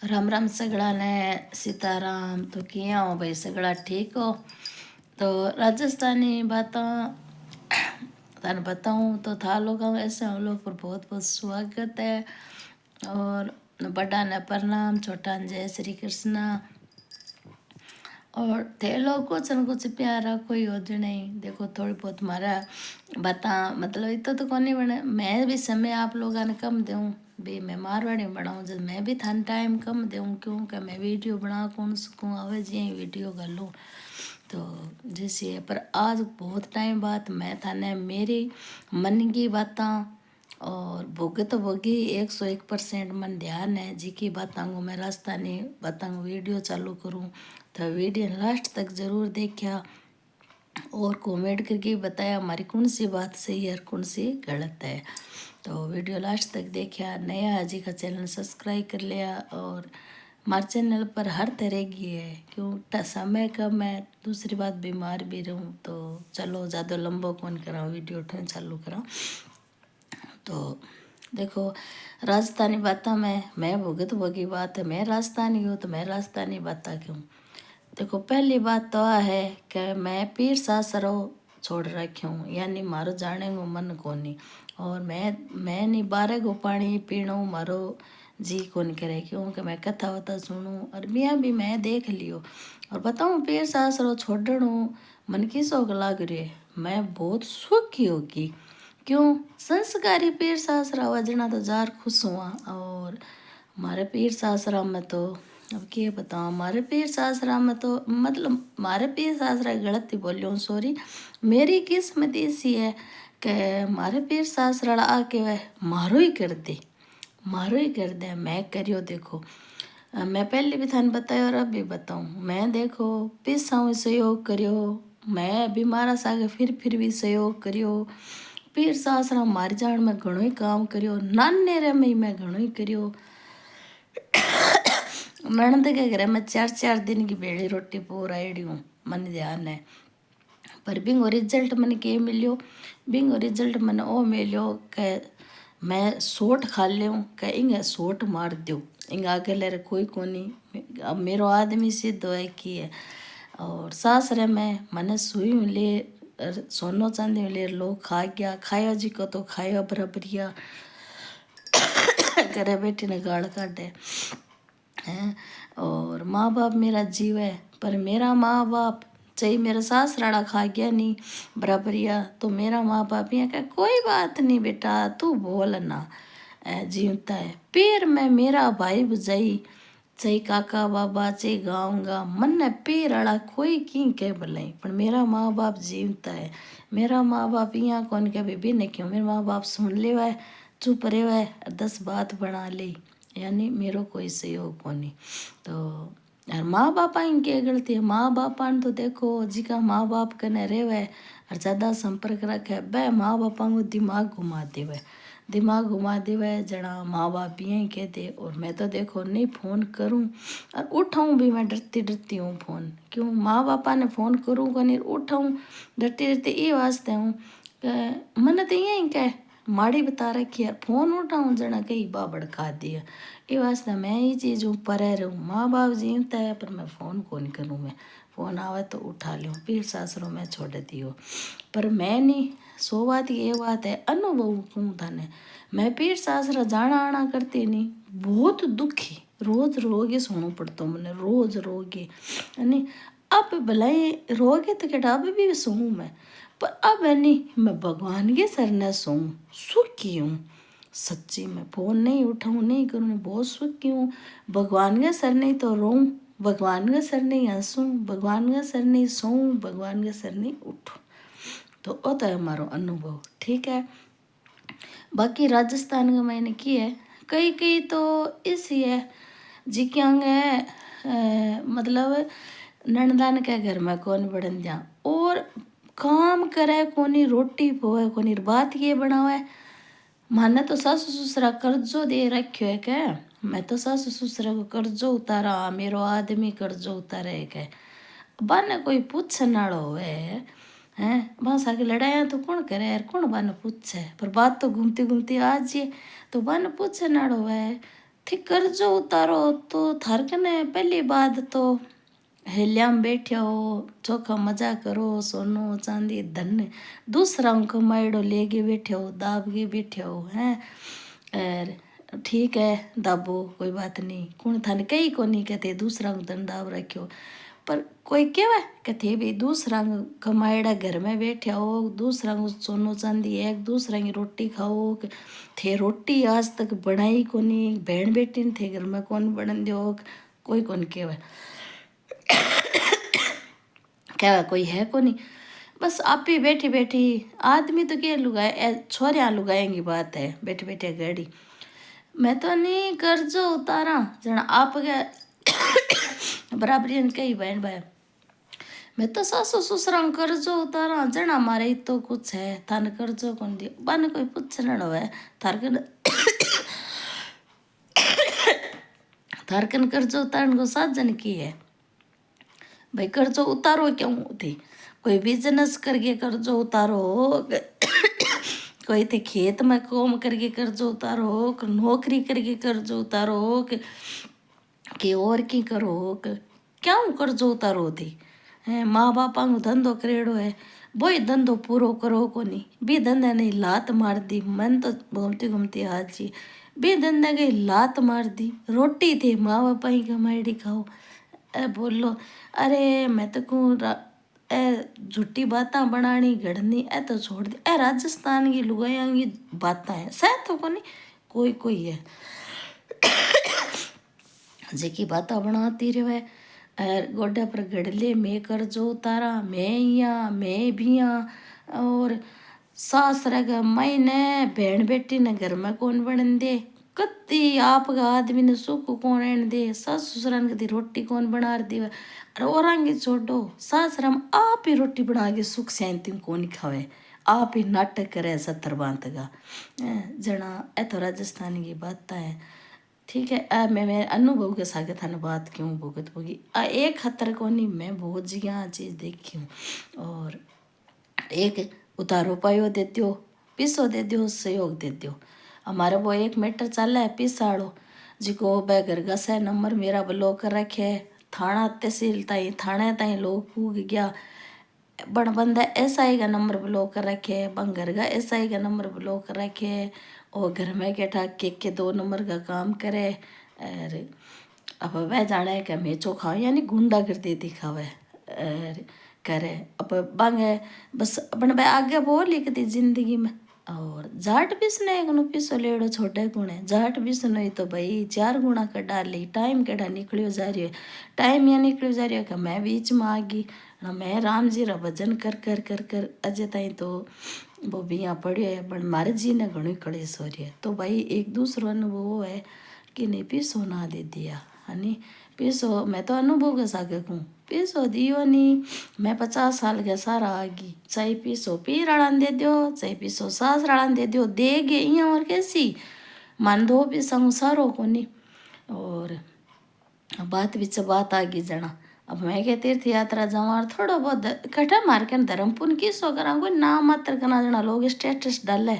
राम राम सगड़ा ने सीताराम। तो किया हो भाई सगड़ा ठीक हो। तो राजस्थानी बातें थाने बताऊँ तो था लोग ऐसे हम लोग पर बहुत बहुत स्वागत है। और बड़ा ने प्रणाम, छोटा ने जय श्री कृष्णा। और थे लोग कुछ न कुछ प्यारा कोई हो नहीं। देखो थोड़ी बहुत मारा बता मतलब इतना तो कौन नहीं बने। मैं भी समय आप लोगों ने कम दूँ भी मैं मारवाड़ी बनाऊँ जब मैं भी थान टाइम कम दूँ क्योंकि मैं वीडियो बना कौन सकूँ आवे जी वीडियो कर लूँ। तो जैसे है पर आज बहुत टाइम बाद मैं थाने मेरी मन की बातें और भोगे तो भोगी 101% मन ध्यान है जी की बातों को मैं राजस्थानी बातों वीडियो चालू करूँ। तो वीडियो लास्ट तक ज़रूर देखा और कमेंट करके बताया हमारी कौन सी बात सही है और कौन सी गलत है। तो वीडियो लास्ट तक देखा, नया अजी का चैनल सब्सक्राइब कर लिया। और हमारे चैनल पर हर तरह की है क्यों समय कम है, दूसरी बात बीमार भी रहूँ तो चलो ज़्यादा लंबा कौन कराऊँ वीडियो उठने चालू कराऊँ। तो देखो राजस्थानी बातें में मैं भुगत भोगी बात है, मैं राजस्थानी हूँ तो मैं राजस्थानी बातें क्यों। देखो पहली बात तो आ है कि मैं पीर सासरो छोड़ रखी हूँ यानी मारो जाने को मन कोनी। और मैं नहीं बारे को पानी पीणो मारो जी कौन करे क्योंकि मैं कथा वथा सुनूँ और मियाँ भी मैं देख लियो। और बताऊँ पीर सासरो छोड़ू मन की शौक लाग रही है, मैं बहुत सुखी होगी क्यों संस्कारी पीर सासरा वजना तो जार खुश हुआ। और हमारे पीर सासरा में तो अब क्या बताऊँ, हमारे पीर सासरा में तो मतलब हमारे पीर सासरा गलत ही बोलियो सॉरी। मेरी किस्मत ऐसी है कि हमारे पीर सासरा आके वह मारो ही कर दे मैं करियो। देखो मैं पहले भी थाने बताया और अब भी बताऊँ, मैं देखो पिसाऊँ सहयोग करियो, मैं अभी मारा सागे फिर भी सहयोग करियो। पीर सासरा मारी जान में घणो ही काम करियो, नाने रे में मैं घणो ही करियो। ननद के घर में 4 4 दिन की बेड़ी रोटी पूराई हूँ मन ध्यान है। पर बिंगो रिजल्ट मन के मिलियो, बिंगो रिजल्ट मन ओ मिलियो कि मैं सोट खा लियो कि इंगे सोट मार दो इंगे आगे ले कोई कोनी। अब मेरो आदमी सिद्ध है कि है। और सासरे में मने सुई मिले सोनो चांदी मिले लोग खा गया खाया जी को तो खाया बराबरिया करे बेटी ने गाल काटे हैं। और माँ बाप मेरा जीव है पर मेरा माँ बाप चाहे मेरा सासराड़ा खा गया नहीं बराबरिया तो मेरा माँ बाप यहाँ का कोई बात नहीं बेटा तू बोल ना जीवता है। पैर में मेरा भाई बुझाई चाहे काका बाबा चाहे गाँवगा मन ने पैर आड़ा कोई की कह भलाई पर मेरा माँ बाप जीवता है। मेरा माँ बाप यहाँ कौन क्या बेबी ने क्यों मेरा माँ बाप सुन ले वह चुप रहे वह 10 बात बना ली यानी मेरो कोई सहयोग कोनी। तो यार माँ बापा इनकी गलती है, माँ बापा ने तो देखो जिका माँ बाप कने रेवे और ज़्यादा संपर्क रखे बे माँ बापा को दिमाग घुमा देवे जना माँ बाप यहीं कह दे। और मैं तो देखो नहीं फ़ोन करूँ और उठाऊँ भी मैं डरती डरती हूँ फ़ोन क्यों माँ बापा ने फ़ोन करूँ को नहीं उठाऊँ डरती डरती ये वास्ते हूँ मन तो यहीं कह माड़ी बता रखी है फ़ोन उठाऊँ जना कहीं बाबड़ खा दिया। ये वास्ते मैं ये चीज़ ऊपर रहूँ माँ बाप जीवता है पर मैं फ़ोन कौन करूँ। मैं फ़ोन आवे तो उठा लूँ पीर सासरों में छोड़ दियो पर मैं नहीं। सो बात ये बात है अनुभव हूँ थाने मैं पीर सासरा जाना आना करती नहीं बहुत दुखी रोज रोगे सोना पड़ता मैंने रोज रोगे नहीं। अब भलाई रोगे तो क्या अब भी सोऊँ मैं पर अब है नहीं मैं भगवान के सरने सोऊँ सुखी हूँ सच्ची। मैं फ़ोन नहीं उठाऊँ नहीं करूँ बहुत सुखी हूँ भगवान के सर नहीं तो रोऊँ भगवान के सर नहीं हंसूँ भगवान के सर नहीं सोऊँ भगवान के सर नहीं उठूँ। तो वो तो है हमारो अनुभव ठीक है। बाकी राजस्थान का मैंने की है कई कई तो इसी है जी क्या मतलब नंदन के घर में कौन बढ़न दिया और काम करे कोनी रोटी पोए कोनी बात ये बनावे। माने तो सासू ससुरा कर्जो दे रखियो है क्या, मैं तो सासू ससुरा को कर्जो उतारा मेरो आदमी कर्जो उतारे है क्या। बाने कोई पूछन वालो होवे हैं बस आगे लड़ाया तो कौन करे यार कौन बाने पूछे पर बात तो घूमती घूमती आज ये तो बाने पूछन वालो है थे कर्जो उतारो तो थार कने पहली बात तो हेलिया में बैठे हो चोखा मजा करो सोनो चांदी धन दूसरा को कमाइड़ो लेके बैठे हो दाब के बैठे हो हैं। और ठीक है दाबो कोई बात नहीं कौन थाने कई को नहीं कहते दूसरा को धन दाब रखो। पर कोई कहवा कहते भाई दूसरा कमाएड़ा घर में बैठे हो दूसरा को सोनो चांदी एक दूसरा की रोटी खाओ थे रोटी आज तक बनाई को नहीं बहन बेटी थे घर में कौन बन दो कोई कौन कहवा कहवा कोई है को नहीं। बस आप ही बैठी बैठी आदमी तो क्या लुगाए छोरियाँ लुगाएंगी बात है बैठे बैठे गाड़ी मैं तो नहीं कर्जो उतारा जना आप के बराबरी कई बहन भाई मैं तो सासू ससुरा कर्जो उतारा जना हमारे तो कुछ है थाने कर्जो कौन दियो बन कोई पूछना है थारकन कर्जो उतारन को साधन की है भाई कर्जो उतारो क्यों थी कोई बिजनेस करके कर्जो उतारो कोई थे खेत में काम करके कर्जो उतारो नौकरी करके कर्जो उतारो कि और की करो क्यों कर्जो उतारो थी है माँ बापा को धंधो करेड़ो है वही धंधो पूरो करो को नहीं बी धंधे नहीं लात मार दी मन तो घूमती घूमती आज जी बी धंधे गई लात मार दी रोटी थी माँ बापा ही कमाईडी खाओ ए बोलो अरे मैं तो कहूँ ए झूठी बातें बनानी घड़नी ए तो छोड़ दी ए राजस्थान की लुगाइयाँ की बातें हैं शायद तो को नहीं कोई कोई है जेकी बातें बनाती रहे गोड्या पर गड़ले मैं कर्जो उतारा मैं यहाँ मैं भी यहाँ और सास रह मैंने बहन बेटी ने घर में कौन बन दे कत्ती आपका आदमी ने सुख कौन रहने दे सास ससुरान कदी रोटी कौन बना दी अरे और आगे छोड़ो सास राम आप ही रोटी बना के सुख शांति कौन खावे आप ही नाटक करे 70 बांत का जना ए तो राजस्थान की बात है ठीक है मैं अनुभव के साथ थाने बात क्यों भुगत होगी एक खतर को नहीं मैं बहुत जिया चीज़ देखी हूँ और एक उतारो पायो दे दो पीसो दे दो सहयोग दे दो हमारे वो एक मीटर चल है पीसाड़ो जिको बैगर का सह नंबर मेरा ब्लॉक कर रखे थाना तहसील ताई थाने ताई लोग पूग गया बन बंदा SI का नंबर ब्लॉक कर रखे बंगर का SI का नंबर ब्लॉक कर रखे और घर में के ठाक के 2 नंबर का काम करे और अब वह जाने का मेचो खाओ यानी गुंडा कर दे दिखावे और करे अब बांगे बस अपन भाई आगे बोल लिखती जिंदगी में और जाट बिसने एक पिसो लेड़ो छोटे गुणे जाट बिसनो ही तो भाई 4 गुणा कर डाली टाइम केड़ा निकलियो जा रही है टाइम या निकलियो जा रही है कि मैं बीच में आ गई ना मैं राम जी रा भजन कर कर कर कर अजय ताई तो वो भी यहाँ पढ़ियो है बट मारे जी ने घणी कलेश हो रही है तो भाई एक दूसरो ने वो है कि नहीं पीसो ना दे दिया है नी पीसो मैं तो अनुभव के सागे कहूँ पीसो दियो नहीं मैं 50 साल के सारा आगी चाहे पीसो पी राड़ान दे दो चाहे पीसो सास राड़ान दे दो दे गे यहाँ और कैसी मान दो भी संसारो को नहीं और बात बीच बात आ गई जना अब मैं क्या तीर्थ यात्रा जाऊँ थोड़ा बहुत कटा मार के धर्म पुन की सो करा कोई ना मात्र करना जना लोग स्टेटस डाले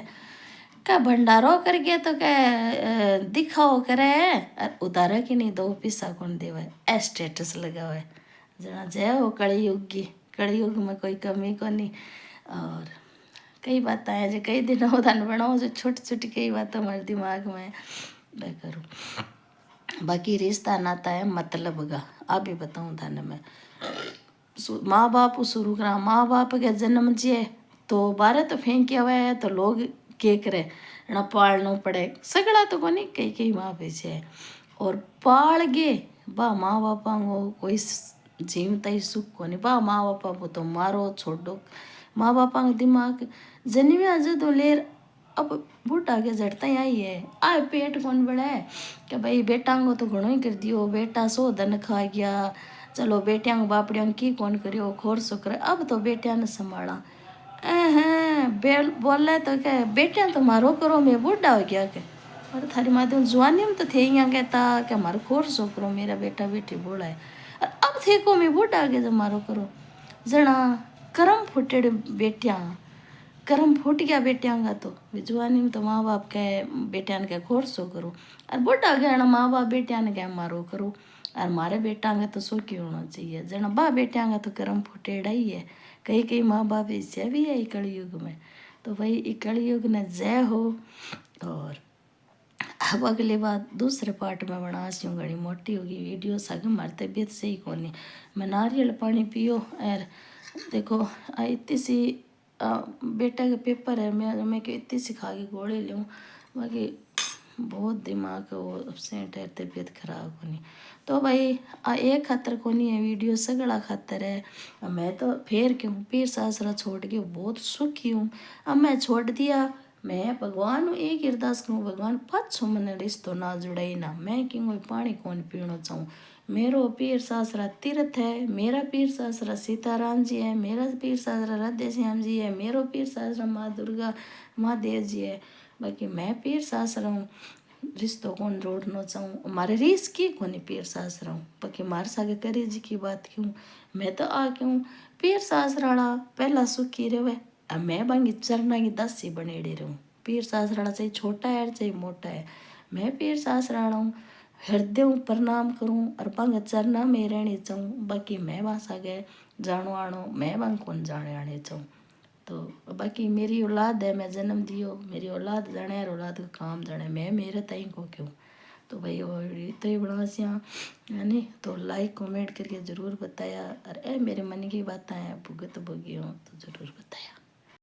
क्या भंडारो करके तो क्या दिखाओ करे और उतारा कि नहीं 2 पैसा कौन देवे ए स्टेटस लगावे जना जय हो कलयुग में कोई कमी को नहीं और कई बातें हैं जो कई दिन उदान बनाओ जो छोटी छोटी कई बातें हमारे दिमाग में मैं करूँ बाकी रिश्ता नाता है मतलब का आप भी बताऊँ थाने में माँ बाप शुरू करा माँ बाप के जन्म जिए तो 12 तो फेंक हुआ है तो लोग के करे ना पालना पड़े सगड़ा तो कोनी कई कई माँ पीछे है और पाल गे बा माँ बापा को कोई जीवता ही सुख को नहीं बा माँ बापा को तो मारो छोड़ो माँ बापा का दिमाग जन्मिया जो तो लेर अब बूढ़ा के जड़ता ही आई है आए पेट कौन बड़ा है कि भाई बेटा को तो घणो ही कर दियो बेटा 100 धन खा गया चलो बेटिया को बापड़िया की कौन करियो खोर सो करे अब तो बेटिया ने संभाला बेल बोले तो क्या बेटिया तो मारो करो मैं बूढ़ा हो गया के और थारी माते जवानी में तो थे यहाँ कहता कि हमारे खोर सो करो मेरा बेटा बेटी बोला है और अब थे को मैं बूढ़ा आ गया जब मारो करो जना करम फुटेड़ बेटिया कर्म फूट गया बेटियांगा तो जवानी में तो माँ बाप कहे बेटियान के खोर सो करो और बुढ़ा गया माँ बाप बेटियान के मारो करो और मारे बेटांगा तो सो क्यों होना चाहिए जना बा बेटियांगा तो कर्म फुटेड़ा ही है कई कई माँ बाप ऐसे भी है कलयुग में तो भाई कलयुग ने जय हो। और अब अगली बात दूसरे पार्ट में बना सी हूँ घड़ी मोटी होगी वीडियो सग हमारी तबीयत सही कोनी मैं नारियल पानी पियो और देखो इतनी सी बेटा के पेपर है मैं इतनी सी खा के गोली लूँ बाकी बहुत दिमाग वो अपसेट है तबीयत खराब होनी तो भाई एक खातर को नहीं है वीडियो सगड़ा खातर है मैं तो फिर क्यों पीर सासरा छोड़ के बहुत सुखी हूँ अब मैं छोड़ दिया मैं भगवान हूँ एक अरदास करूँ भगवान पाछो मैंने रिश्तो ना जुड़ाई ना मैं क्यों पानी कौन पीना चाहूँ मेरो पीर सासरा तीर्थ है मेरा पीर सासरा सीताराम जी है मेरा पीर सासरा राधे श्याम जी है मेरो पीर सासरा माँ दुर्गा महादेव जी है बाकी मैं पीर सासरा हूँ रिश्तो कौन जोड़ना चाहूँ हमारे रीस की कोनी पीर सासरा हूँ बाकी मारे सागे करे जी की बात क्यों मैं तो आ क्यों पीर सासराड़ा पहला सुखी रहे अब मैं बांगी चरना की दासी बनेड़ी रहूँ पीर सासराड़ा चाहे छोटा है चाहे मोटा है मैं पीर सासराड़ा हूँ हृदय हूँ प्रणाम करूँ और बांग चरना में रहनी चाहूँ बाकी मैं वहाँ आगे जानो आनो मैं बांग कौन जाने आने चाहूँ तो बाकी मेरी औलाद है मैं जन्म दियो मेरी औलाद जाने और औलाद का काम जाने मैं मेरे तई को क्यों तो भाई और तो ही बड़ा सिया है नहीं तो लाइक कमेंट करके ज़रूर बताया और ए मेरे मन की बातें हैं भुगत भोगी हो तो ज़रूर बताया।